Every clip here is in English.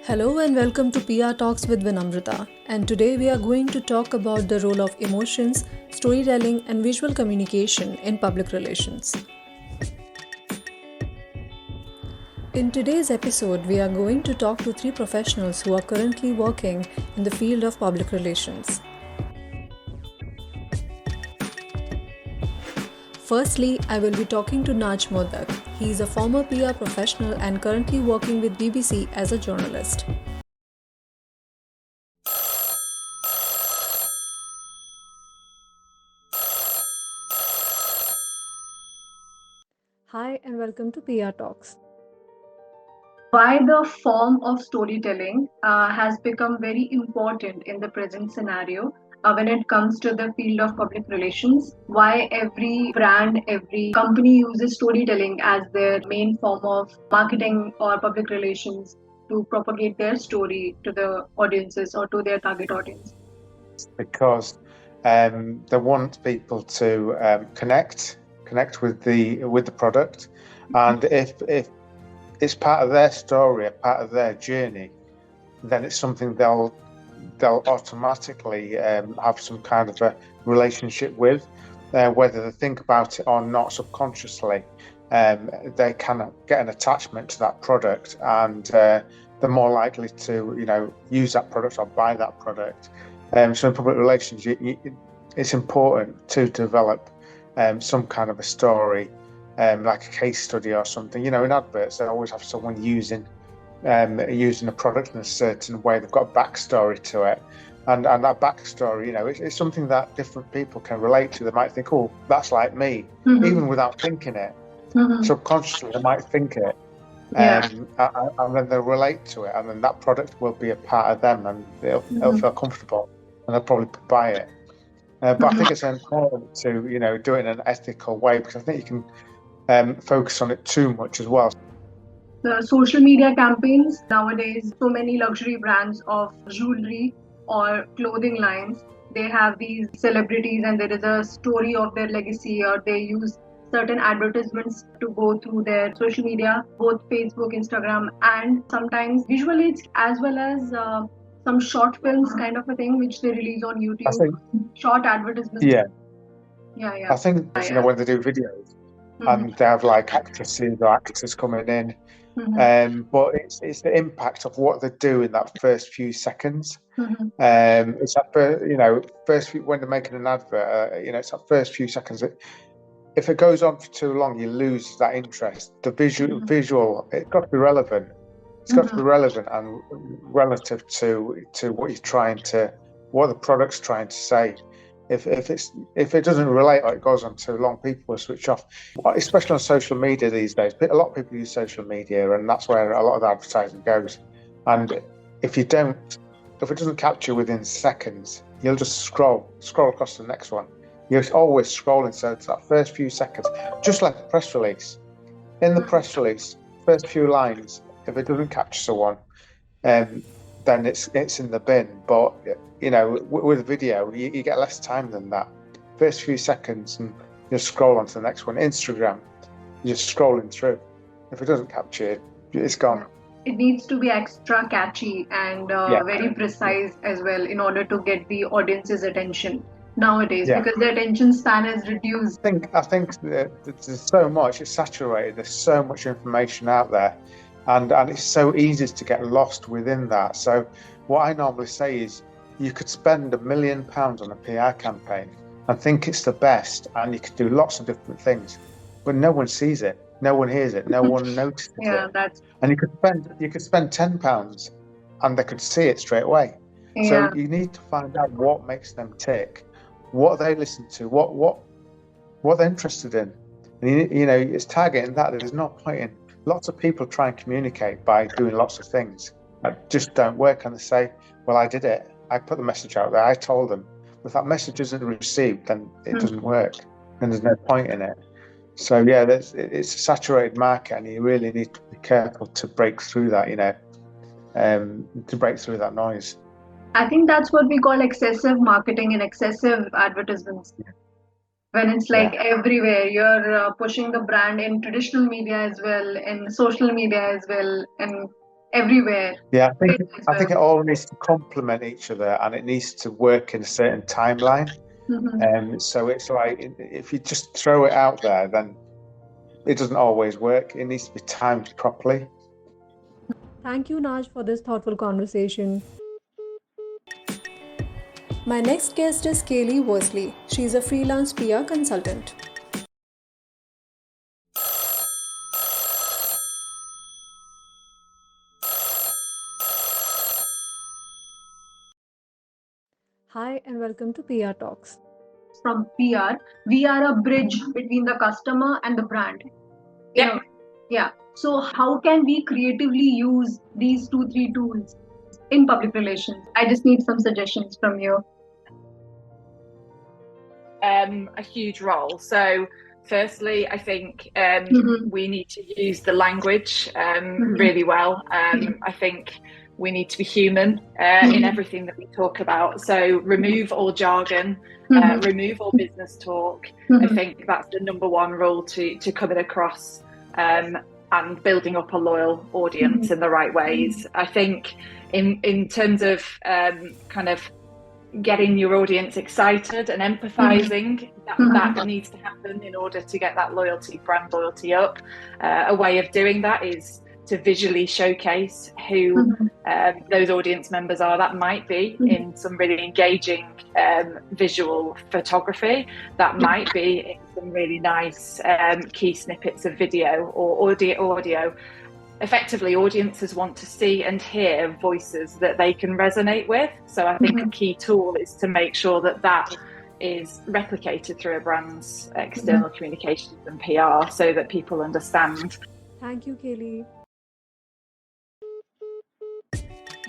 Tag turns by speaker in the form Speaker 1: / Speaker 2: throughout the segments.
Speaker 1: Hello and welcome to PR Talks with Vinamrata. And today we are going to talk about the role of emotions, storytelling, and visual communication in public relations. In today's episode, we are going to talk to three professionals who are currently working in the field of public relations. Firstly, I will be talking to Naj Modak. He is a former PR professional and currently working with BBC as a journalist. Hi and welcome to PR Talks.
Speaker 2: Why the form of storytelling has become very important in the present scenario when it comes to the field of public relations. Why every brand, every company uses storytelling as their main form of marketing or public relations to propagate their story to the audiences or to their target audience.
Speaker 3: Because they want people to connect with the product, and if it's part of their story, a part of their journey, then it's something they'll automatically have some kind of a relationship with, whether they think about it or not subconsciously. They can get an attachment to that product, and they're more likely to use that product or buy that product. So in public relations, it's important to develop some kind of a story, like a case study or something. In adverts, they always have someone using a product in a certain way. They've got a backstory to it, and that backstory, it's something that different people can relate to. They might think, "Oh, that's like me," even without thinking it. Subconsciously, they might think it, and then they'll relate to it, and then that product will be a part of them, and they'll feel comfortable, and they'll probably buy it. But I think it's important to do it in an ethical way, because I think you can focus on it too much as well.
Speaker 2: The social media campaigns nowadays, so many luxury brands of jewelry or clothing lines, they have these celebrities and there is a story of their legacy, or they use certain advertisements to go through their social media, both Facebook, Instagram, and sometimes visual aids, as well as some short films kind of a thing which they release on YouTube.
Speaker 3: I think,
Speaker 2: short advertisements.
Speaker 3: yeah.
Speaker 2: I
Speaker 3: think when they do videos, and they have like actresses or actors coming in, but it's the impact of what they do in that first few seconds. It's that first few, when they're making an advert, it's that first few seconds. If it goes on for too long, you lose that interest. The visual, it's got to be relevant. It's got to be relevant and relative to what the product's trying to say. If it doesn't relate or it goes on too long, people will switch off. Especially on social media these days, a lot of people use social media, and that's where a lot of the advertising goes. And if it doesn't capture within seconds, you'll just scroll across to the next one. You're always scrolling, so it's that first few seconds, just like a press release. In the press release, first few lines, if it doesn't capture someone, then it's in the bin. But with video, you get less time than that. First few seconds, and you scroll on to the next one. Instagram, you're just scrolling through. If it doesn't capture it, it's gone.
Speaker 2: It needs to be extra catchy and very precise as well in order to get the audience's attention nowadays, because the attention span is reduced.
Speaker 3: I think that there's so much, it's saturated, there's so much information out there, and it's so easy to get lost within that. So what I normally say is, you could spend £1 million on a PR campaign and think it's the best, and you could do lots of different things, but no one sees it, no one hears it, no one notices it. And you could spend £10 and they could see it straight away. So you need to find out what makes them tick, what they listen to, what they're interested in. And it's targeting that. There's no point in lots of people try and communicate by doing lots of things that just don't work, and they say, "Well, I did it. I put the message out there. I told them." But if that message isn't received, then it doesn't work, and there's no point in it. So it's a saturated market, and you really need to be careful to break through that. To break through that noise.
Speaker 2: I think that's what we call excessive marketing and excessive advertisements. When it's like everywhere, you're pushing the brand in traditional media as well, in social media as well, and everywhere.
Speaker 3: Yeah,
Speaker 2: As
Speaker 3: I think
Speaker 2: well.
Speaker 3: it all needs to complement each other, and it needs to work in a certain timeline. So it's like if you just throw it out there, then it doesn't always work. It needs to be timed properly.
Speaker 1: Thank you, Naj, for this thoughtful conversation. My next guest is Kayley Worsley. She's a freelance PR consultant. Hi, and welcome to PR Talks.
Speaker 2: From PR, we are a bridge between the customer and the brand.
Speaker 4: Yeah.
Speaker 2: Yeah. So how can we creatively use these 2-3 tools in public relations? I just need some suggestions from you.
Speaker 4: A huge role. So firstly, I think we need to use the language really well. I think we need to be human in everything that we talk about. So remove all jargon, remove all business talk. I think that's the number one rule to coming across and building up a loyal audience in the right ways. I think in terms of kind of getting your audience excited and empathizing, that needs to happen in order to get that brand loyalty up. A way of doing that is to visually showcase who those audience members are. That might be in some really engaging visual photography. That might be in some really nice key snippets of video or audio. Effectively, audiences want to see and hear voices that they can resonate with. So I think a key tool is to make sure that is replicated through a brand's external communications and PR so that people understand.
Speaker 1: Thank you, Kayley.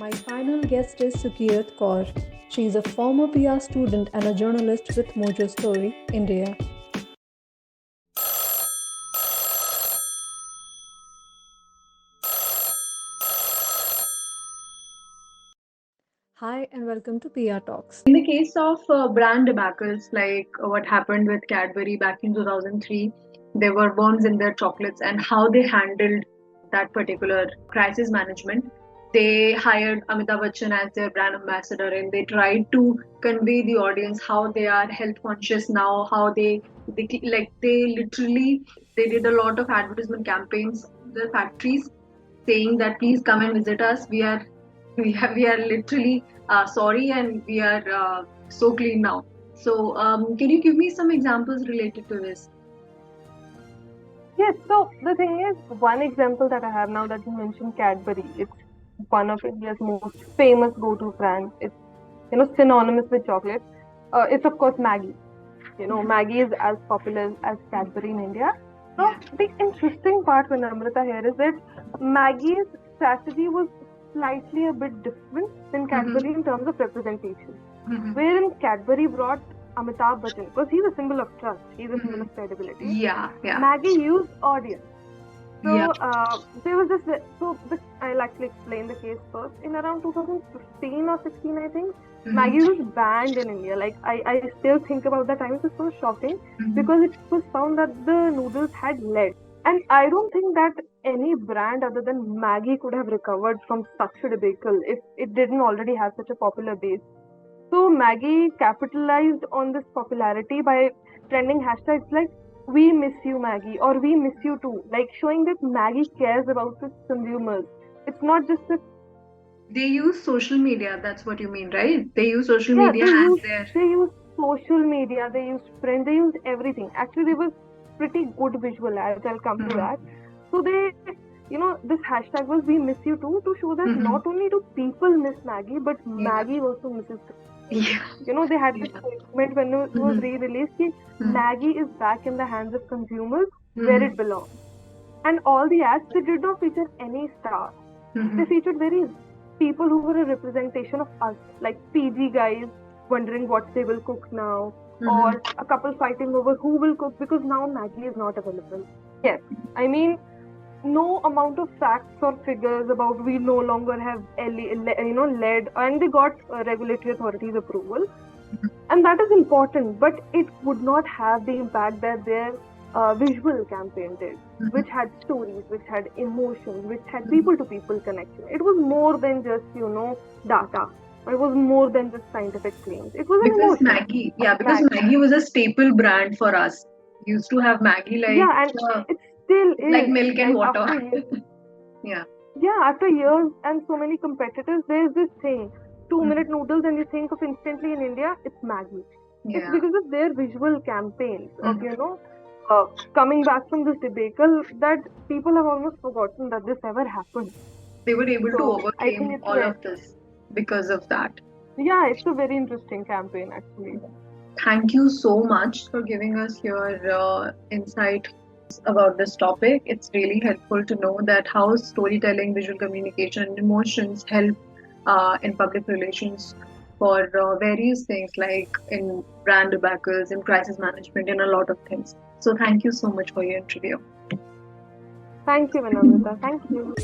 Speaker 1: My final guest is Sukeerat Kaur. She is a former PR student and a journalist with Mojo Story, India. Hi, and welcome to PR Talks.
Speaker 2: In the case of brand debacles, like what happened with Cadbury back in 2003, there were worms in their chocolates, and how they handled that particular crisis management. They hired Amitabh Bachchan as their brand ambassador, and they tried to convey the audience how they are health conscious now, how they literally did a lot of advertisement campaigns, the factories, saying that please come and visit us. We are literally sorry, and we are so clean now. So can you give me some examples related to this?
Speaker 5: Yes, so the thing is, one example that I have now that you mentioned Cadbury, it's one of India's most famous go-to brands. It's synonymous with chocolate. It's of course Maggi. Maggi is as popular as Cadbury in India. So the interesting part, Vinamrata, here is that Maggi's strategy was slightly a bit different than Cadbury in terms of representation. Wherein Cadbury brought Amitabh Bachchan, because he's a symbol of trust, he's a symbol of credibility. Maggi used audience. So there was this. I'll actually explain the case first. In around 2015 or 16, I think, Maggi was banned in India. Like I still think about that time. It was so shocking because it was found that the noodles had lead. And I don't think that any brand other than Maggi could have recovered from such a debacle if it didn't already have such a popular base. So Maggi capitalized on this popularity by trending hashtags like "We miss you, Maggi" or "We miss you too," like showing that Maggi cares about its consumers. It's not just that
Speaker 2: they use social media. That's what you mean, right? They use social media
Speaker 5: They use social media. They use print. They use everything. Actually, they were pretty good visual ads. I'll come to that. So they, this hashtag was "We miss you too" to show that not only do people miss Maggi, but Maggi also misses them. They had this statement when it was re-released that Maggi is back in the hands of consumers where it belongs. And all the ads, they did not feature any stars. They featured very people who were a representation of us, like PG guys wondering what they will cook now, or a couple fighting over who will cook because now Maggi is not available. Yes, I mean, no amount of facts or figures about we no longer have lead, and they got regulatory authorities approval, and that is important, but it would not have the impact that their visual campaign did. which had stories, which had emotions, which had people to people connection. It was more than just, data. It was more than just scientific claims. It was an
Speaker 2: Because
Speaker 5: emotion.
Speaker 2: because Maggie was a staple brand for us. We used to have Maggie like
Speaker 5: it still is
Speaker 2: like milk and
Speaker 5: like
Speaker 2: water.
Speaker 5: after years,
Speaker 2: Yeah.
Speaker 5: After years and so many competitors, there's this thing, 2-minute noodles, and you think of instantly in India, it's Maggie. It's
Speaker 2: Yeah.
Speaker 5: because of their visual campaigns of, coming back from this debacle, that people have almost forgotten that this ever happened.
Speaker 2: They were able to
Speaker 5: So, I think
Speaker 2: overcome
Speaker 5: it's
Speaker 2: all of this because of that.
Speaker 5: Yeah, it's a very interesting campaign actually.
Speaker 2: Thank you so much for giving us your insight about this topic. It's really helpful to know that how storytelling, visual communication, and emotions help in public relations for various things like in brand debates, in crisis management, in a lot of things. So thank you so much for your interview.
Speaker 5: Thank you, Vinamrata. Thank you.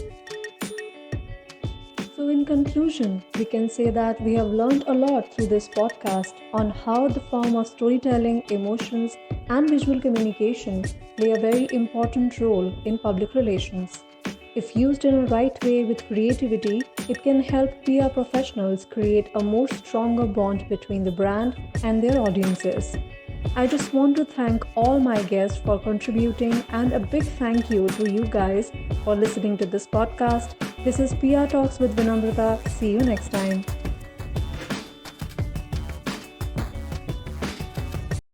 Speaker 1: So, in conclusion, we can say that we have learned a lot through this podcast on how the form of storytelling, emotions, and visual communication play a very important role in public relations. If used in a right way with creativity, it can help PR professionals create a more stronger bond between the brand and their audiences. I just want to thank all my guests for contributing, and a big thank you to you guys for listening to this podcast. This is PR Talks with Vinamrata. See you next time.